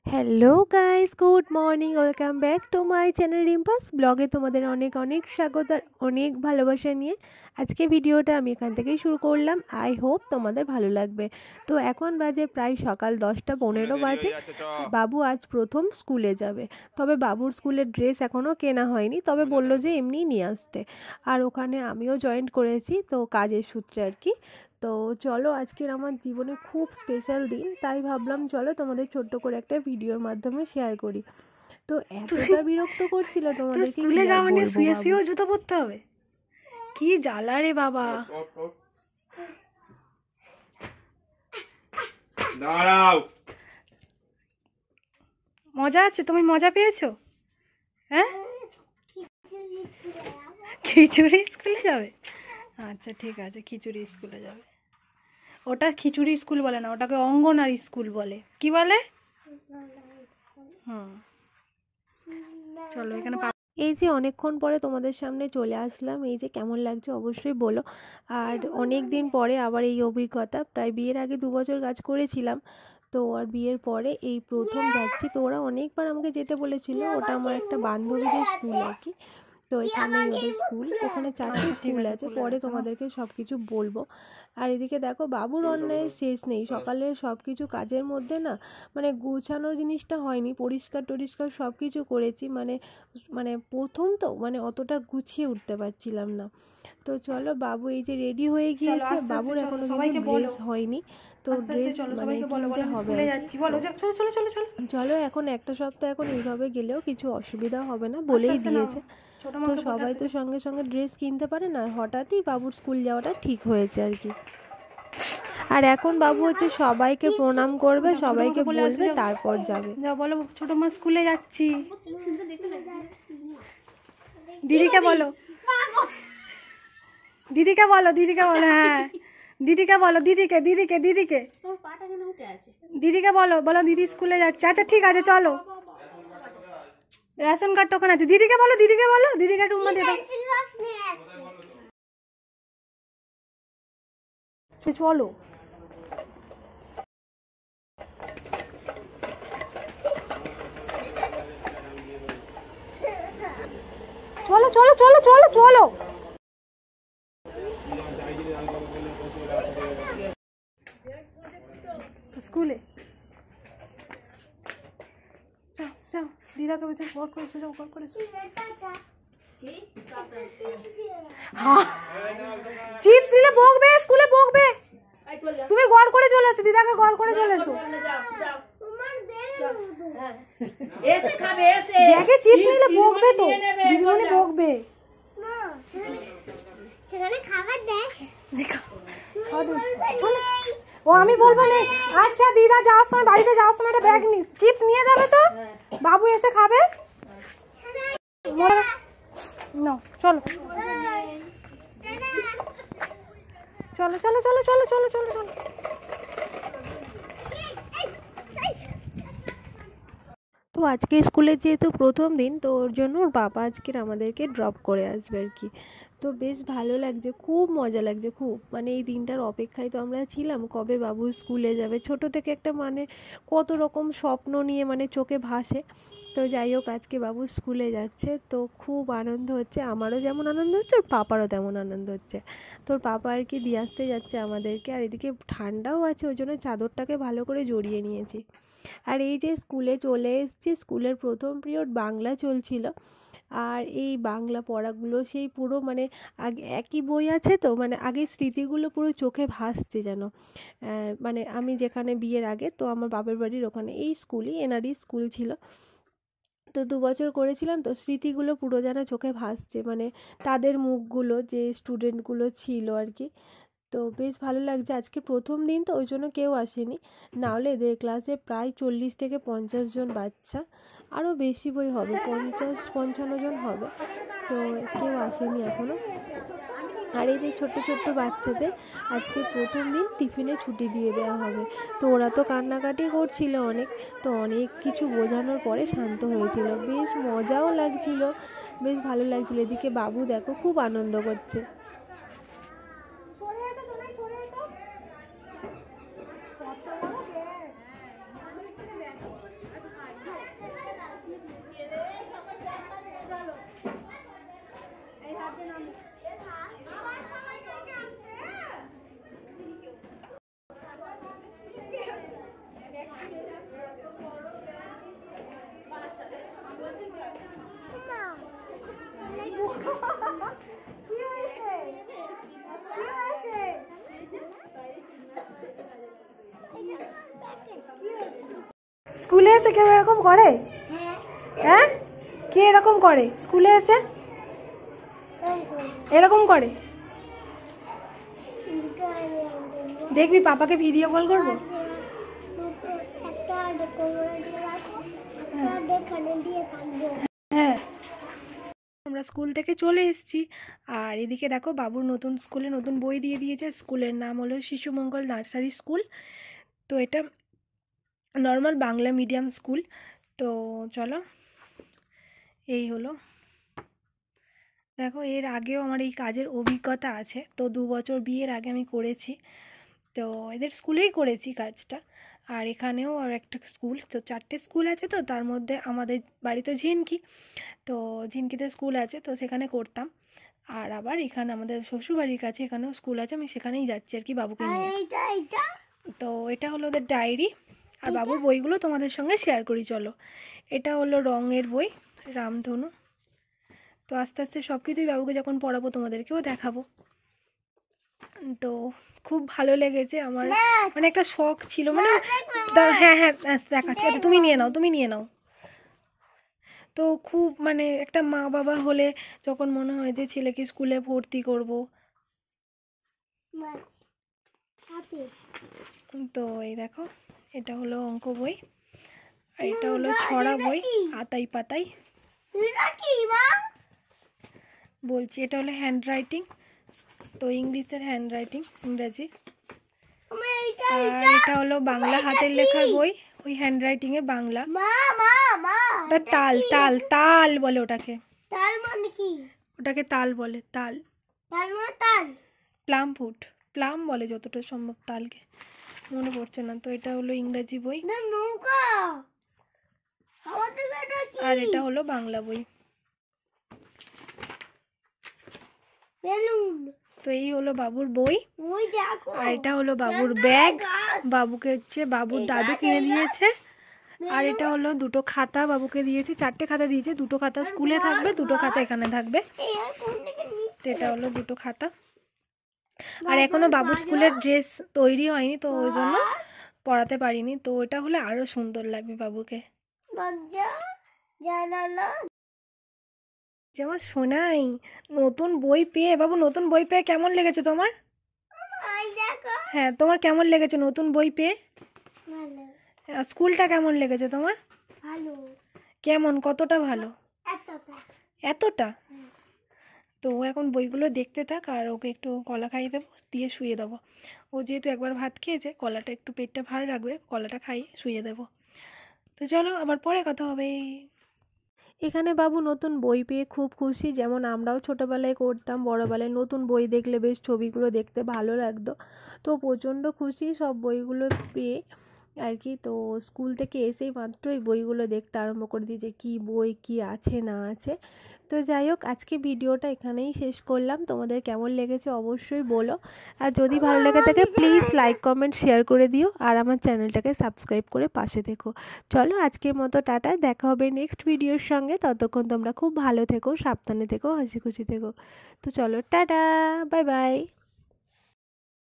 Hello guys, good morning, welcome back to my channel রিম্পাস ব্লগে তোমাদের অনেক অনেক স্বাগত আর অনেক ভালোবাসা নিয়ে আজকে ভিডিওটা আমি এখান থেকেই শুরু করলাম। আই হোপ তোমাদের ভালো লাগবে। তো এখন বাজে প্রায় সকাল 10টা 15 বাজে। বাবু আজ প্রথম স্কুলে যাবে, তবে বাবুর স্কুলের ড্রেস এখনও কেনা হয়নি, তবে বললো যে এমনি নিয়ে আসতে। আর ওখানে আমিও জয়েন করেছি, তো কাজের সূত্রে আর কি। তো চলো, আজকের আমার জীবনে খুব স্পেশাল দিন, তাই ভাবলাম চলো তোমাদের ছোট্ট করে একটা ভিডিওর মাধ্যমে শেয়ার করি। তো এতটা বিরক্ত করছিল তোমাদেরকে স্কুলে যাওয়া নিয়ে শুয়ে শুয়েও জুতো পরতে হবে, কি জ্বালা রে বাবা। দাঁড়াও, মজা আছে? তুমি মজা পেয়েছো? হ্যাঁ, খিচুড়ি স্কুলে যাবে? আচ্ছা ঠিক আছে, খিচুড়ি স্কুলে যাবে। ওটা খিচুড়ি স্কুল বলে না, ওটাকে অঙ্গনারী স্কুল বলে। কি বলে? হুম, চলো এখানে। এই যে অনেকক্ষণ পরে তোমাদের সামনে চলে আসলাম, এই যে কেমন লাগছে অবশ্যই বলো। আর অনেক দিন পরে আবার এই অভিজ্ঞতা, প্রায় বিয়ের আগে 2 বছর কাজ করেছিলাম, তো আর বিয়ের পরে এই প্রথম যাচ্ছি। তো ওরা অনেকবার আমাকে যেতে বলেছিল, ওটা আমার একটা বান্ধবীদের স্কুল আর কি। তো এখানেই ওদের স্কুল, ওখানে 4টে স্কুল আছে, পরে তোমাদেরকে সব কিছু বলবো। আর এদিকে দেখো, বাবুর অন্যায় শেষ নেই। সকালের সব কিছু কাজের মধ্যে না, মানে গুছানোর জিনিসটা হয়নি, পরিষ্কার টরিষ্কার সব কিছু করেছি, মানে মানে প্রথম তো মানে অতটা গুছিয়ে উঠতে পারছিলাম না। তো চলো, বাবু এই যে রেডি হয়ে গিয়েছে, বাবুর এখনো কিন্তু ড্রেস হয়নি, তো ড্রেস মানে কিনতে হবে। চলো, এখন একটা সপ্তাহ এখন এইভাবে গেলেও কিছু অসুবিধা হবে না বলেই দিয়েছে। তো সবাই তো সঙ্গে সঙ্গে ড্রেস কিনতে পারে না, হঠাৎই বাবুর স্কুল যাওয়াটা ঠিক হয়েছে আর কি। আর এখন বাবু হচ্ছে সবাইকে প্রণাম করবে, সবাইকে বলবে, তারপর যাবে। যাও বলো, ছোট মা স্কুলে যাচ্ছি। দিদিকে বলো, দিদিকে বলো, দিদিকে বলো। হ্যাঁ, দিদিকে বলো, দিদিকে দিদিকে দিদিকে দিদিকে বলো, বলো দিদি স্কুলে যাচ্ছে। আচ্ছা ঠিক আছে, চলো। রেশন কার্ডটা ওখানে আছে, দিদিকে বলো, দিদিকে বলো, দিদিকে একটু উম্মা দিয়ে দাও। চলো, চলো চলো চলো চলো চলো স্কুলে যাও যাও, দিদাকে বলছে ঘর করেছো, যাও ঘর করেছো। হ্যাঁ, চিপস দিলে বকবে, স্কুলে বকবে। তুমি ঘর করে চলে এসো, দিদাকে ঘর করে চলে এসো। দেখে চিপস নিলে বকবে, তো দিদিমণি বকবে। ও আমি বলবো না। আচ্ছা দিদা যাওয়ার সময়, বাড়িতে যাওয়ার সময় একটা ব্যাগ চিপস নিয়ে যাবে, তো বাবু এসে খাবে। না চলো চলো চলো চলো চলো চলো চলো চলো। তো আজকে স্কুলে যেহেতু প্রথম দিন, তো ওর জন্য ওর বাবা আজকের আমাদেরকে ড্রপ করে আসবে আর কি। তো বেশ ভালো লাগছে, খুব মজা লাগছে, খুব মানে এই দিনটার অপেক্ষায় তো আমরা ছিলাম, কবে বাবু স্কুলে যাবে। ছোট থেকে একটা মানে কত রকম স্বপ্ন নিয়ে মানে চোখে ভাসে। তো যাই হোক, আজকে বাবু স্কুলে যাচ্ছে, তো খুব আনন্দ হচ্ছে, আমারও যেমন আনন্দ হচ্ছে, ওর পাপারও তেমন আনন্দ হচ্ছে। তোর পাপা আর কি দিয়ে আসতে যাচ্ছে আমাদেরকে, আর এদিকে ঠান্ডাও আছে, ওই জন্য চাদরটাকে ভালো করে জড়িয়ে নিয়েছি। আর এই যে স্কুলে চলে এসেছি, স্কুলের প্রথম পিরিয়ড বাংলা চলছিল। আর এই বাংলা পড়াগুলো সেই পুরো মানে আগে একই বই আছে, তো মানে আগের স্মৃতিগুলো পুরো চোখে ভাসছে যেন। মানে আমি যেখানে বিয়ের আগে, তো আমার বাপের বাড়ির ওখানে এই স্কুলই এনআরই স্কুল ছিল, তো 2 বছর করেছিলাম, তো স্মৃতিগুলো পুরো যেন চোখে ভাসছে, মানে তাদের মুখগুলো, যে স্টুডেন্টগুলো ছিল আর কি। তো বেশ ভালো লাগছে, আজকে প্রথম দিন তো ওই জন্য কেউ আসেনি, নাহলে এদের ক্লাসে প্রায় 40 থেকে 50 জন বাচ্চা, আরও বেশি বই হবে, 50-55 জন হবে, তো কেউ আসেনি এখনও। আর এই যে ছোট্ট ছোট্ট বাচ্চাদের আজকে প্রথম দিন টিফিনে ছুটি দিয়ে দেওয়া হবে, তো ওরা তো কান্নাকাটি করছিল অনেক, তো অনেক কিছু বোঝানোর পরে শান্ত হয়েছিল, বেশ মজাও লাগছিল, বেশ ভালো লাগছিল। এদিকে বাবু দেখো খুব আনন্দ করছে। স্কুলে এসে কেউ এরকম করে? হ্যাঁ, কে এরকম করে স্কুলে এসে? এরকম করে? দেখবি পাপাকে ভিডিও কল করবো। হ্যাঁ, আমরা স্কুল থেকে চলে এসেছি। আর এদিকে দেখো বাবুর নতুন স্কুলে নতুন বই দিয়ে দিয়েছে। স্কুলের নাম হলো শিশু মঙ্গল নার্সারি স্কুল। তো এটা নর্মাল বাংলা মিডিয়াম স্কুল। তো চলো, এই হলো। দেখো এর আগেও আমার এই কাজের অভিজ্ঞতা আছে। তো 2 বছর বিয়ের আগে আমি করেছি। তো এদের স্কুলেই করেছি কাজটা। আর এখানেও আর একটা স্কুল, তো 4টে স্কুল আছে। তো তার মধ্যে আমাদের বাড়ি তো ঝিনকি, তো ঝিনকিতে স্কুল আছে, তো সেখানে করতাম। আর আবার এখানে আমাদের শ্বশুরবাড়ির কাছে এখানেও স্কুল আছে, আমি সেখানেই যাচ্ছি আর কি বাবুকে নিয়ে। তো এটা হলো ওদের ডায়েরি। আর বাবুর বইগুলো তোমাদের সঙ্গে শেয়ার করি চলো। এটা হলো রঙের বই, রামধনু। তো আস্তে আস্তে সব কিছুই বাবুকে যখন পড়াবো তোমাদেরকেও দেখাবো। তো খুব ভালো লেগেছে আমার, মানে একটা শখ ছিল, মানে হ্যাঁ হ্যাঁ দেখাচ্ছি। আচ্ছা তুমি নিয়ে নাও, তুমি নিয়ে নাও। তো খুব মানে একটা মা বাবা হলে যখন মনে হয় যে ছেলেকে স্কুলে ভর্তি করব, তো এই দেখো এটা হলো অঙ্ক বই, আর এটা হলো ছড়া বই আতাই পাতাই। বলছি এটা হলো হ্যান্ড রাইটিং, তো ইংলিশের হ্যান্ড রাইটিং, ইংরাজি। আর এটা হলো বাংলা হাতের লেখার বই, ওই হ্যান্ড রাইটিং এর বাংলা। ওটা তাল, তাল তাল বলে ওটাকে। তাল মানে কি? ওটাকে তাল বলে, তাল। তাল মানে তাল? প্লাম ফুড, প্লাম বলে যতটা সম্ভব, তালকে মনে পড়ছে না। তো এটা হলো ইংরাজি বই, না নৌকা। আর এটা হলো বাংলা বই। বেলুন। তো এই হলো বাবুর বই। ওই দেখো। আর এটা হলো বাবুর ব্যাগ, বাবুকে হচ্ছে বাবুর দাদু কিনে দিয়েছে। আর এটা হলো 2টো খাতা বাবুকে দিয়েছে, 4টে খাতা দিয়েছে। 2টো খাতা স্কুলে থাকবে, 2টো খাতা এখানে থাকবে। তো এটা হলো 2টো খাতা। আর এখনো বাবুর স্কুলের ড্রেস তৈরি হয়নি, তো ওই জন্য পরাতে পারিনি। তো এটা হলে আরো সুন্দর লাগবে বাবুকে। দরজা জানালা। যেমন শোনাই নতুন বই পেয়ে, বাবু নতুন বই পেয়ে কেমন লেগেছে তোমার? ওই দেখো। হ্যাঁ, তোমার কেমন লেগেছে নতুন বই পেয়ে? ভালো। স্কুলটা কেমন লেগেছে তোমার? ভালো। কেমন, কতটা ভালো? এতটা। এতটা? তো ও এখন বইগুলো দেখতে থাক, আর ওকে একটু কলা খাইয়ে দেবো, দিয়ে শুয়ে দেবো। ও যেহেতু একবার ভাত খেয়েছে, কলাটা একটু পেটটা ভালো রাখবে, কলাটা খাইয়ে শুয়ে দেবো। তো চলো আবার পরে কথা হবে। এখানে বাবু নতুন বই পেয়ে খুব খুশি, যেমন আমরাও ছোটোবেলায় করতাম। বড়োবেলায় নতুন বই দেখলে বেশ ছবিগুলো দেখতে ভালো লাগতো, তো প্রচণ্ড খুশি সব বইগুলো পেয়ে আর কি। তো স্কুল থেকে এসেই মাত্রই বইগুলো দেখতে আরম্ভ করে দিয়েছে, কী বই কী আছে না আছে। তো যাই হোক, আজকে ভিডিওটা এখানেই শেষ করলাম। তোমাদের কেমন লেগেছে অবশ্যই বলো, আর যদি ভালো লেগে থাকে প্লিজ লাইক কমেন্ট শেয়ার করে দিও, আর আমার চ্যানেলটাকে সাবস্ক্রাইব করে পাশে থেকো। চলো আজকের মতো টাটা, দেখা হবে নেক্সট ভিডিওর সঙ্গে। ততক্ষণ তোমরা খুব ভালো থেকো, সাবধানে থেকো, হাসি খুশি থেকো। তো চলো টাটা, বাই বাই।